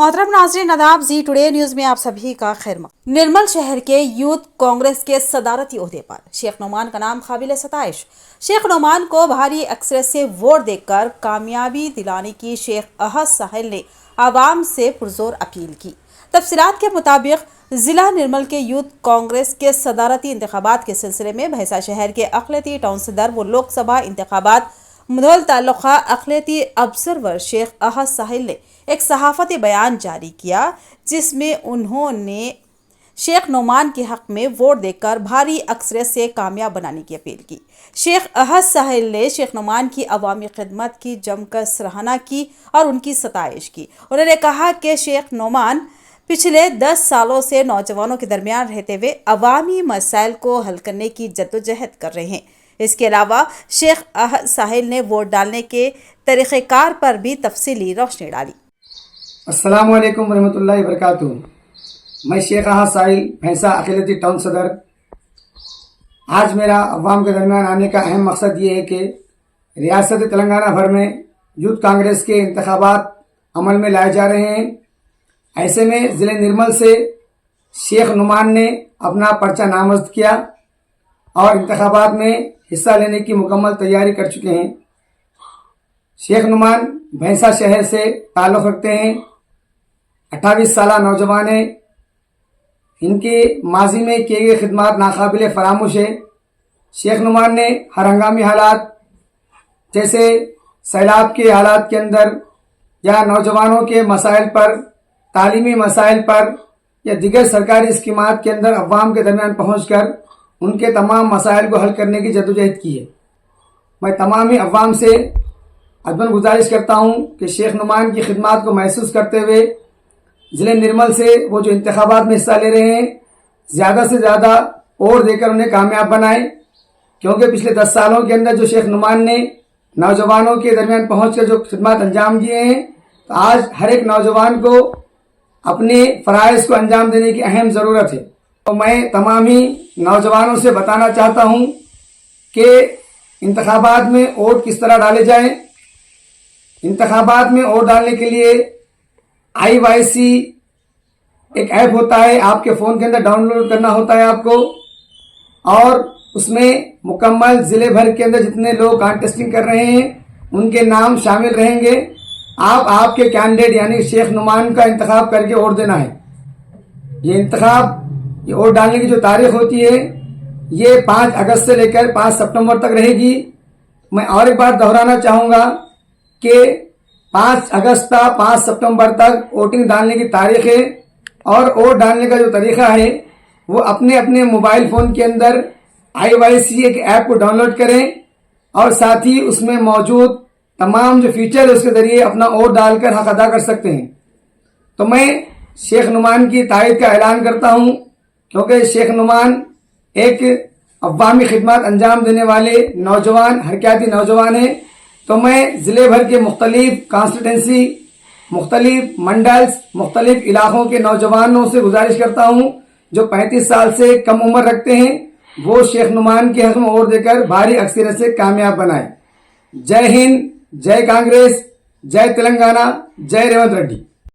मोहतरम नाज़रीन आदाब, जी टुडे न्यूज़ में आप सभी का खैर मक़दम। निर्मल शहर के यूथ कांग्रेस के सदारती ओहदे पर शेख नोमान का नाम काबिल सताइश। शेख नोमान को भारी अक्सरियत से वोट देकर कामयाबी दिलाने की शेख अहद साहिल ने आवाम से पुरजोर अपील की। तफसीलात के मुताबिक जिला निर्मल के यूथ कांग्रेस के सदारती इंतखाबात के सिलसिले में भैंसा शहर के अक़लियती टाउन सदर व लोकसभा इंतखाबात मुधोल तालुका अक़लियती ऑब्जर्वर शेख अहद साहिल ने एक सहाफ़ती बयान जारी किया, जिसमें उन्होंने शेख नोमान के हक़ में वोट देकर भारी अक्सरियत से कामयाब बनाने की अपील की। शेख अहद साहिल ने शेख नोमान की अवामी खिदमत की जमकर सराहना की और उनकी सताइश की। उन्होंने कहा कि शेख नोमान पिछले 10 सालों से नौजवानों के दरमियान रहते हुए अवामी मसाइल को हल करने की जद्दोजहद कर रहे हैं। इसके अलावा शेख अहद साहिल ने वोट डालने के तरीक़ेकार पर भी तफसीली रोशनी डाली। अस्सलाम वालेकुम वरहमतुल्लाहि वबरकातुहू। मैं शेख अहद साहिल, भैंसा अक़लियती टाउन सदर। आज मेरा अवाम के दरमियान आने का अहम मकसद ये है कि रियासत तेलंगाना भर में यूथ कांग्रेस के इंतखाबात अमल में लाए जा रहे हैं। ऐसे में ज़िले निर्मल से शेख नोमान ने अपना पर्चा नामज़द किया और इंतखाबात में हिस्सा लेने की मुकम्मल तैयारी कर चुके हैं। शेख नोमान भैंसा शहर से ताल्लुक़ रखते हैं, 28 साला नौजवान है। इनके माजी में किए गए खिदमात नाकाबिल फरामोश है। शेख नोमान ने हर हंगामी हालात जैसे सैलाब के हालात के अंदर या नौजवानों के मसाइल पर, तालीमी मसाइल पर या दिगर सरकारी स्कीमात के अंदर अवाम के दरमियान पहुँचकर उनके तमाम मसाइल को हल करने की जद्दोजहद की है। मैं तमामी अवाम से अदबन गुजारिश करता हूँ कि शेख नोमान की खिदमात को महसूस करते हुए ज़िले निर्मल से वो जो इंतखाबात में हिस्सा ले रहे हैं, ज़्यादा से ज़्यादा वोट देकर उन्हें कामयाब बनाएं, क्योंकि पिछले 10 सालों के अंदर जो शेख नोमान ने नौजवानों के दरमियान पहुँच कर जो खिदमात अंजाम दिए हैं, तो आज हर एक नौजवान को अपने फ़राइज़ को अंजाम देने की अहम ज़रूरत है। तो मैं तमाम ही नौजवानों से बताना चाहता हूँ कि इंतखाबात में वोट किस तरह डाले जाएं। इंतखाबात में वोट डालने के लिए IYC एक ऐप होता है, आपके फ़ोन के अंदर डाउनलोड करना होता है आपको, और उसमें मुकम्मल ज़िले भर के अंदर जितने लोग कॉन्टेस्टिंग कर रहे हैं उनके नाम शामिल रहेंगे। आप आपके कैंडिडेट यानी शेख नोमान का इंतखाब करके वोट देना है। ये वोट डालने की जो तारीख होती है ये 5 अगस्त से लेकर 5 सितंबर तक रहेगी। मैं और एक बार दोहराना चाहूँगा कि 5 अगस्त 5 सितंबर तक वोटिंग डालने की तारीख है, और वोट डालने का जो तरीका है वो अपने अपने मोबाइल फ़ोन के अंदर IYC एक ऐप को डाउनलोड करें और साथ ही उसमें मौजूद तमाम जो फीचर है उसके ज़रिए अपना वोट डालकर हक अदा कर सकते हैं। तो मैं शेख नोमान की तायद का ऐलान करता हूँ, क्योंकि शेख नोमान एक अवामी खिदमत अंजाम देने वाले नौजवान, हरकयाती नौजवान है। तो मैं ज़िले भर के मुख्तलिफ कॉन्स्टिट्यूंसी, मुख्तलिफ मंडल्स, मुख्तलिफ इलाकों के नौजवानों से गुजारिश करता हूँ जो 35 साल से कम उम्र रखते हैं, वो शेख नोमान के हक़ में वोट देकर भारी अक्सरियत से कामयाब बनाए। जय हिंद, जय कांग्रेस, जय तेलंगाना, जय रेवंत रेड्डी।